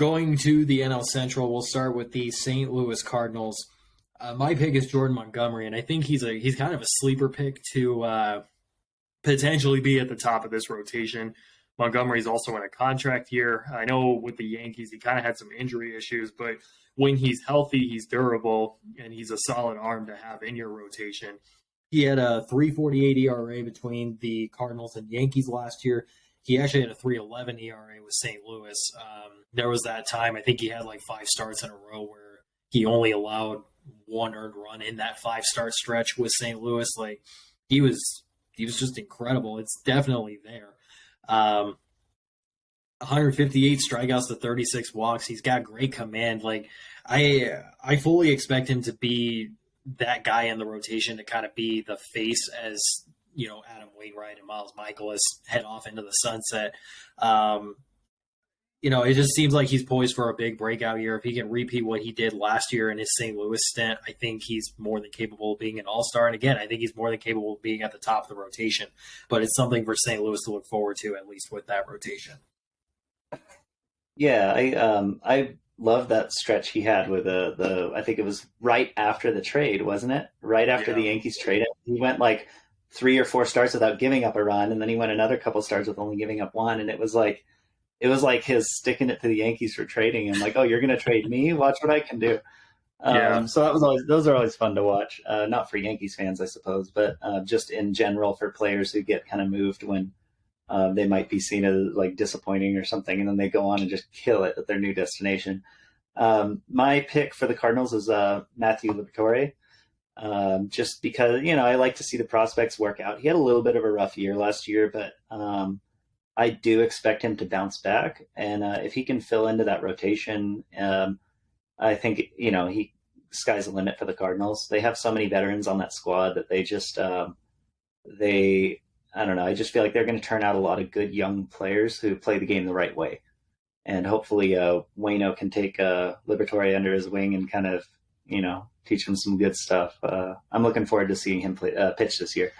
Going to the NL Central, we'll start with the St. Louis Cardinals. My pick is Jordan Montgomery, and I think he's kind of a sleeper pick to potentially be at the top of this rotation. Montgomery's also in a contract year. I know with the Yankees, he kind of had some injury issues, but when he's healthy, he's durable, and he's a solid arm to have in your rotation. He had a 3.48 ERA between the Cardinals and Yankees last year. He actually had a 3.11 ERA with St. Louis. There was that time, I think he had like 5 starts in a row where he only allowed 1 earned run in that 5-start stretch with St. Louis. Like he was just incredible. It's definitely there. 158 strikeouts to 36 walks. He's got great command. Like I fully expect him to be that guy in the rotation to kind of be the face as, you know, Adam Wainwright and Miles Michaelis head off into the sunset. You know, it just seems like he's poised for a big breakout year. If he can repeat what he did last year in his St. Louis stint, I think he's more than capable of being an all-star. And again, I think he's more than capable of being at the top of the rotation. But it's something for St. Louis to look forward to, at least with that rotation. Yeah, I love that stretch he had with the I think it was right after the trade, wasn't it? Right after the Yankees traded. He went like 3 or 4 starts without giving up a run, and then he went another couple starts with only giving up 1, and it was like his sticking it to the Yankees for trading him. Like, oh, you're going to trade me? Watch what I can do. So those are always fun to watch. Not for Yankees fans, I suppose, but just in general for players who get kind of moved when they might be seen as like disappointing or something, and then they go on and just kill it at their new destination. My pick for the Cardinals is Matthew Liberatore. Just because, you know, I like to see the prospects work out. He had a little bit of a rough year last year, but I do expect him to bounce back. And if he can fill into that rotation, I think, you know, sky's the limit for the Cardinals. They have so many veterans on that squad that they just, I don't know. I just feel like they're going to turn out a lot of good young players who play the game the right way. And hopefully Waino can take Liberatore under his wing and kind of, you know, teach him some good stuff. I'm looking forward to seeing him pitch this year.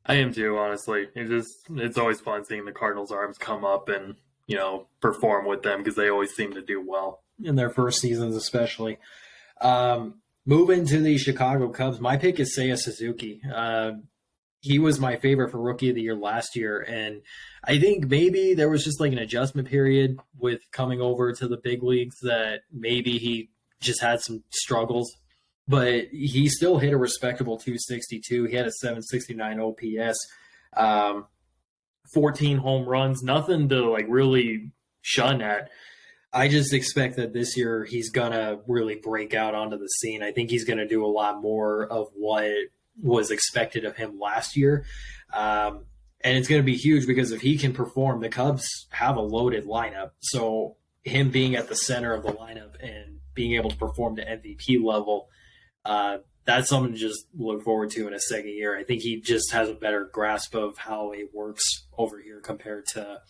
I am too, honestly. It's always fun seeing the Cardinals' arms come up and, you know, perform with them because they always seem to do well in their first seasons, especially. Moving to the Chicago Cubs, my pick is Seiya Suzuki. He was my favorite for Rookie of the Year last year, and I think maybe there was just like an adjustment period with coming over to the big leagues that maybe he just had some struggles. But he still hit a respectable 262. He had a 769 OPS, 14 home runs, nothing to like really shun at. I just expect that this year he's going to really break out onto the scene. I think he's going to do a lot more of what was expected of him last year. And it's going to be huge because if he can perform, the Cubs have a loaded lineup. So him being at the center of the lineup and being able to perform to MVP level, that's something to just look forward to in a second year. I think he just has a better grasp of how it works over here compared to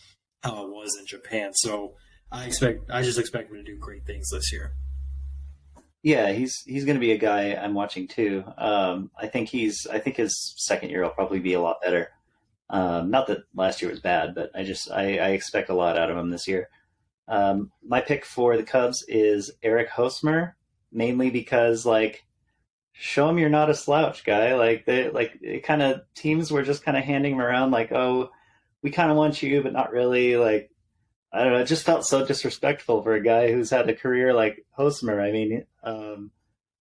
how it was in Japan. So I just expect him to do great things this year. Yeah, he's going to be a guy I'm watching too. I think his second year will probably be a lot better. Not that last year was bad, but I expect a lot out of him this year. My pick for the Cubs is Eric Hosmer, mainly because like, show him you're not a slouch, guy. Teams were just kind of handing him around like, oh, we kind of want you, but not really. Like, I don't know. It just felt so disrespectful for a guy who's had a career like Hosmer. I mean,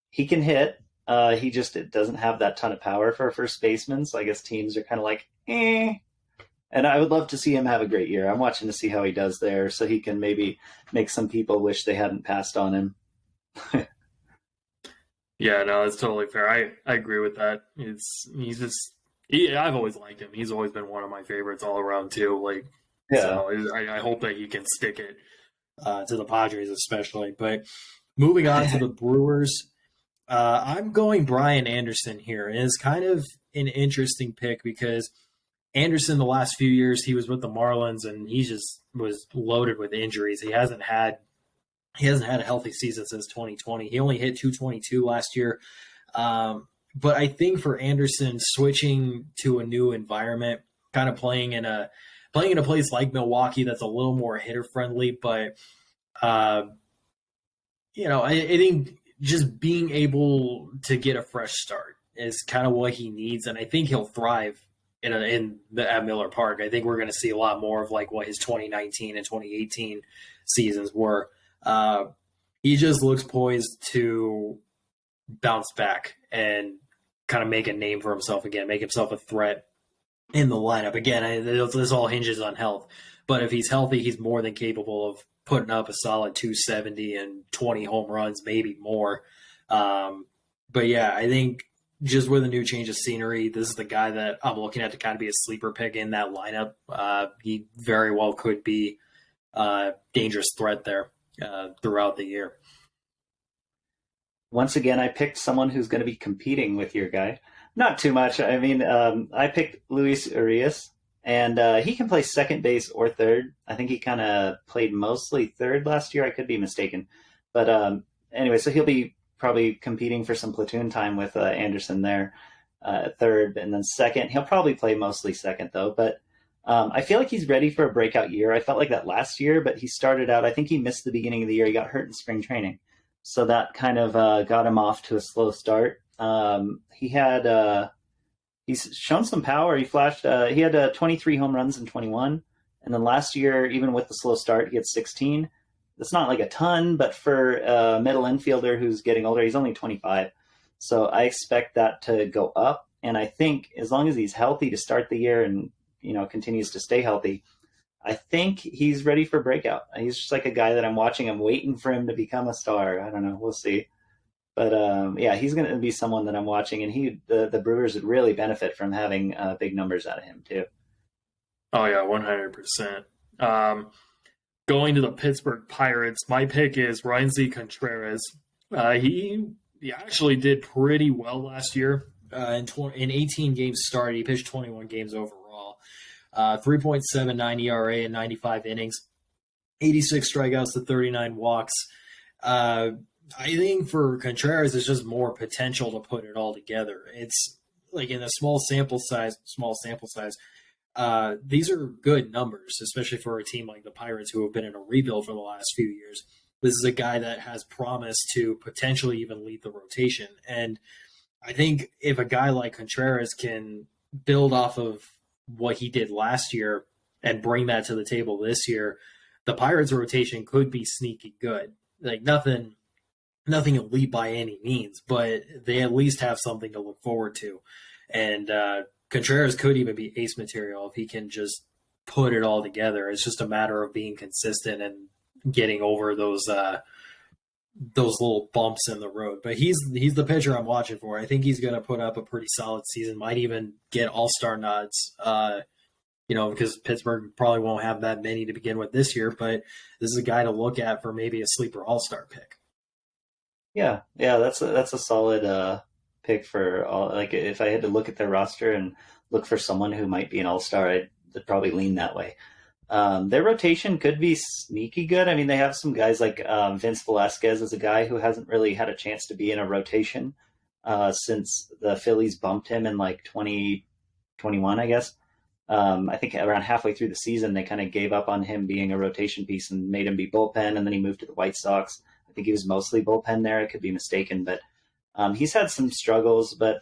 he can hit. He just doesn't have that ton of power for a first baseman. So I guess teams are kind of like, eh. And I would love to see him have a great year. I'm watching to see how he does there so he can maybe make some people wish they hadn't passed on him. Yeah, no, that's totally fair. I agree with that. I've always liked him. He's always been one of my favorites all around too. Like, yeah. So I hope that he can stick it to the Padres especially. But moving on to the Brewers, I'm going Brian Anderson here, and it's kind of an interesting pick because Anderson the last few years he was with the Marlins and he just was loaded with injuries. He hasn't had a healthy season since 2020. He only hit 222 last year. But I think for Anderson, switching to a new environment, kind of playing in a place like Milwaukee that's a little more hitter friendly, but I think just being able to get a fresh start is kind of what he needs, and I think he'll thrive at Miller Park. I think we're going to see a lot more of like what his 2019 and 2018 seasons were. He just looks poised to bounce back and kind of make a name for himself again, make himself a threat in the lineup. Again, this all hinges on health. But if he's healthy, he's more than capable of putting up a solid 270 and 20 home runs, maybe more. But yeah, I think just with a new change of scenery, this is the guy that I'm looking at to kind of be a sleeper pick in that lineup. He very well could be a dangerous threat there throughout the year. Once again, I picked someone who's going to be competing with your guy. Not too much. I mean, I picked Luis Urias, and he can play second base or third. I think he kind of played mostly third last year. I could be mistaken. But anyway, so he'll be probably competing for some platoon time with Anderson there at third. And then second, he'll probably play mostly second, though. But I feel like he's ready for a breakout year. I felt like that last year, but he started out, I think he missed the beginning of the year. He got hurt in spring training. So that kind of got him off to a slow start. He's shown some power. He flashed. He had 23 home runs in 21, and then last year, even with the slow start, he had 16. That's not like a ton, but for a middle infielder who's getting older, he's only 25. So I expect that to go up. And I think as long as he's healthy to start the year and continues to stay healthy, I think he's ready for breakout. He's just like a guy that I'm watching. I'm waiting for him to become a star. I don't know. We'll see. But yeah, he's going to be someone that I'm watching, and the Brewers would really benefit from having big numbers out of him too. Oh yeah, 100%. Going to the Pittsburgh Pirates, my pick is Rainsy Contreras. He actually did pretty well last year. In 18 games started, he pitched 21 games overall. 3.79 ERA in 95 innings, 86 strikeouts to 39 walks. I think for Contreras, it's just more potential to put it all together. It's like in a small sample size, these are good numbers, especially for a team like the Pirates who have been in a rebuild for the last few years. This is a guy that has promise to potentially even lead the rotation. And I think if a guy like Contreras can build off of what he did last year and bring that to the table this year, the Pirates rotation could be sneaky good. Like nothing elite by any means, but they at least have something to look forward to. And Contreras could even be ace material if he can just put it all together. It's just a matter of being consistent and getting over those little bumps in the road. But he's the pitcher I'm watching for. I think he's going to put up a pretty solid season. Might even get all-star nods. Because Pittsburgh probably won't have that many to begin with this year. But this is a guy to look at for maybe a sleeper all-star pick. Yeah, that's a solid pick for all. Like if I had to look at their roster and look for someone who might be an all-star, I'd probably lean that way. Their rotation could be sneaky good. I mean, they have some guys like Vince Velasquez is a guy who hasn't really had a chance to be in a rotation since the Phillies bumped him in like 2021, I guess. I think around halfway through the season, they kind of gave up on him being a rotation piece and made him be bullpen, and then he moved to the White Sox. I think he was mostly bullpen there. I could be mistaken, but he's had some struggles, but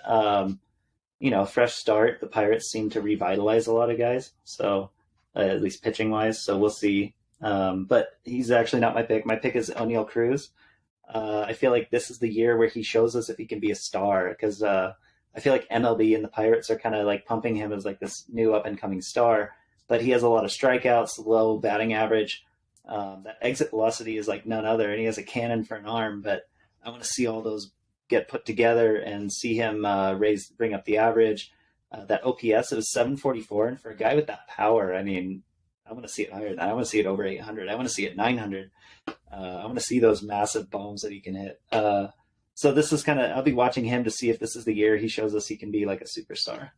fresh start. The Pirates seem to revitalize a lot of guys. So at least pitching wise. So we'll see. But he's actually not my pick. My pick is O'Neal Cruz. I feel like this is the year where he shows us if he can be a star, because I feel like MLB and the Pirates are kind of like pumping him as like this new up and coming star, but he has a lot of strikeouts, low batting average. That exit velocity is like none other, and he has a cannon for an arm. But I want to see all those get put together and see him bring up the average. That OPS, it was 744, and for a guy with that power, I mean, I want to see it higher than that. I want to see it over 800. I want to see it 900. I want to see those massive bombs that he can hit. So this is I'll be watching him to see if this is the year he shows us he can be like a superstar.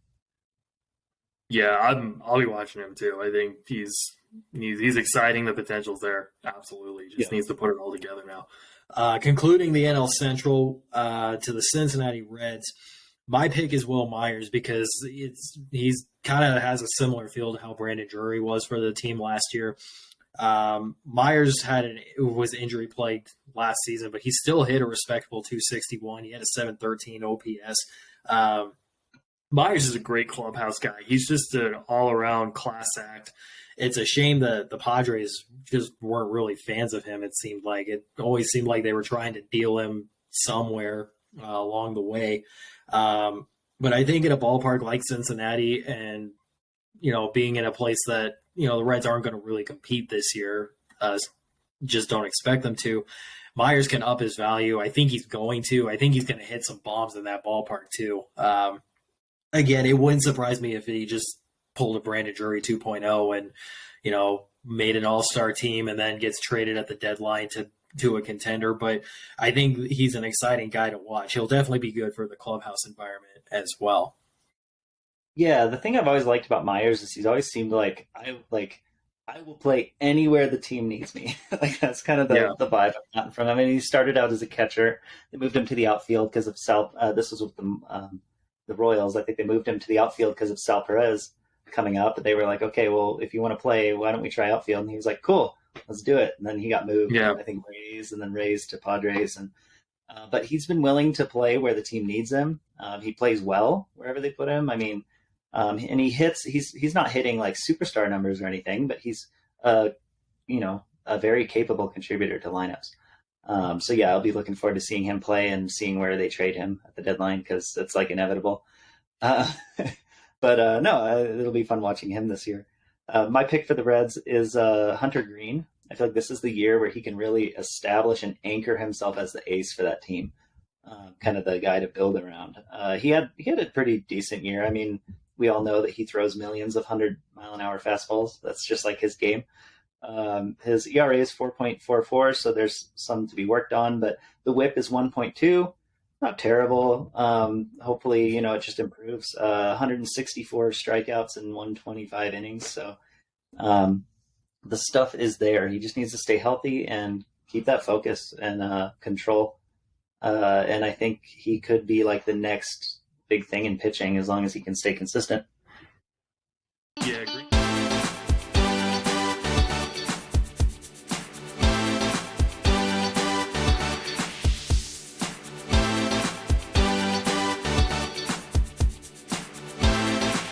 Yeah, I'll be watching him too. I think he's exciting. The potential's there. Absolutely. Just needs to put it all together now. Concluding the NL Central to the Cincinnati Reds, my pick is Will Myers because he's kind of has a similar feel to how Brandon Drury was for the team last year. Myers was injury plagued last season, but he still hit a respectable 261. He had a 713 OPS. Myers is a great clubhouse guy. He's just an all around class act. It's a shame that the Padres just weren't really fans of him. It always seemed like they were trying to deal him somewhere along the way. But I think in a ballpark like Cincinnati, and being in a place that the Reds aren't going to really compete this year, just don't expect them to. Myers can up his value. I think he's going to. I think he's going to hit some bombs in that ballpark too. Again, it wouldn't surprise me if he just pulled a Brandon Drury 2.0 and made an all-star team and then gets traded at the deadline to a contender. But I think he's an exciting guy to watch. He'll definitely be good for the clubhouse environment as well. Yeah, the thing I've always liked about Myers is he's always seemed like I will play anywhere the team needs me. Like that's kind of the vibe I've gotten from him. I mean, he started out as a catcher. They moved him to the outfield because of Sal. This was with the Royals. I think they moved him to the outfield because of Sal Perez coming up. But they were like, okay, well, if you want to play, why don't we try outfield? And he was like, cool, let's do it. And then he got moved. I think Rays, and then Rays to Padres, and but he's been willing to play where the team needs him. He plays well wherever they put him. I mean. And he hits. He's not hitting like superstar numbers or anything, but he's a very capable contributor to lineups. So yeah, I'll be looking forward to seeing him play and seeing where they trade him at the deadline because it's like inevitable. But no, it'll be fun watching him this year. My pick for the Reds is Hunter Green. I feel like this is the year where he can really establish and anchor himself as the ace for that team. Kind of the guy to build around. He had a pretty decent year. I mean, we all know that he throws millions of 100-mile-an-hour fastballs. That's just like his game. His ERA is 4.44, so there's some to be worked on. But the WHIP is 1.2, not terrible. Hopefully, it just improves. 164 strikeouts in 125 innings. So the stuff is there. He just needs to stay healthy and keep that focus and control. And I think he could be like the next big thing in pitching as long as he can stay consistent. Yeah, I agree.